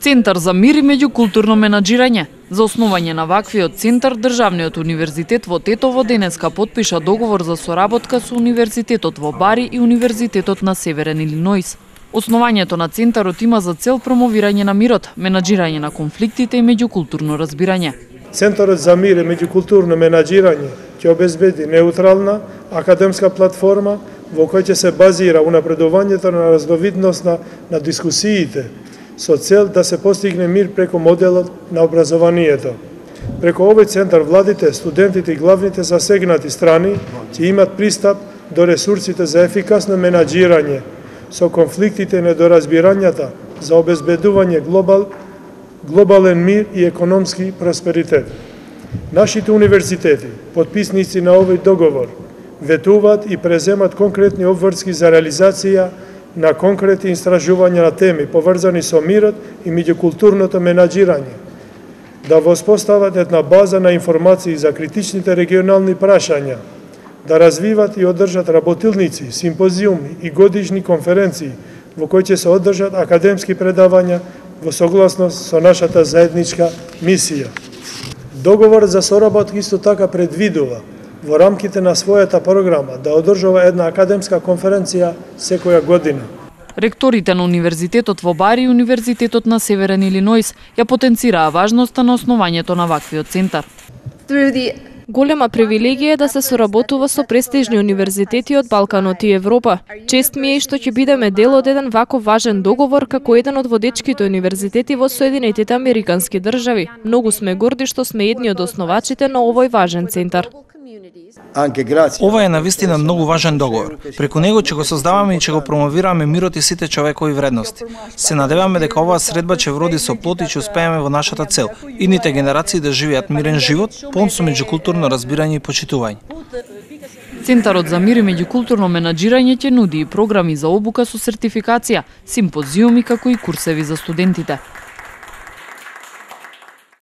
Центар за мир и меѓукултурно менаџирање. За основање на ваквиот центар, Државниот универзитет во Тетово денеска потпиша договор за соработка со Универзитетот во Бари и Универзитетот на Северен Илиноис. Основањето на центарот има за цел промовирање на мирот, менаџирање на конфликтите и меѓукултурно разбирање. Центарот за мир и меѓукултурно менаџирање ќе обезбеди неутрална академска платформа во која ќе се базира унапредувањето на разновидност на дискусиите со цел да се постигне мир преку моделот на образованието. Преку овој центар владите, студентите и главните засегнати страни ќе имат пристап до ресурсите за ефикасно менаџирање со конфликтите и недоразбирањата за обезбедување глобален мир и економски просперитет. Нашите универзитети, потписници на овој договор, ветуваат и преземат конкретни обврски за реализација на конкретни истражувања на теми поврзани со мирот и меѓукултурното менаџирање, да воспостават една база на информации за критичните регионални прашања, да развиват и одржат работилници, симпозиуми и годишни конференции во кои ќе се одржат академски предавања во согласност со нашата заедничка мисија. Договорот за соработка исто така предвидува во рамките на својата програма да одржува една академска конференција секоја година. Ректорите на Универзитетот во Бари и Универзитетот на Северен Илиноис ја потенцираа важноста на основањето на ваквиот центар. Голема привилегија е да се соработува со престижни универзитети од Балканот и Европа. Чест ми е што ќе бидеме дел од еден ваков важен договор како еден од водечките универзитети во Соединетите Американски држави. Многу сме горди што сме едни од основачите на овој важен центар. Ова е навистина многу важен договор. Преку него ќе го создаваме и ќе го промовираме мирот и сите човекови вредности. Се надеваме дека оваа средба ќе вроди со плод и ќе успееме во нашата цел. Идните генерации да живеат мирен живот, полн со меѓукултурно разбирање и почитување. Центарот за мир и меѓукултурно менаџирање ќе нуди и програми за обука со сертификација, симпозиуми како и курсеви за студентите.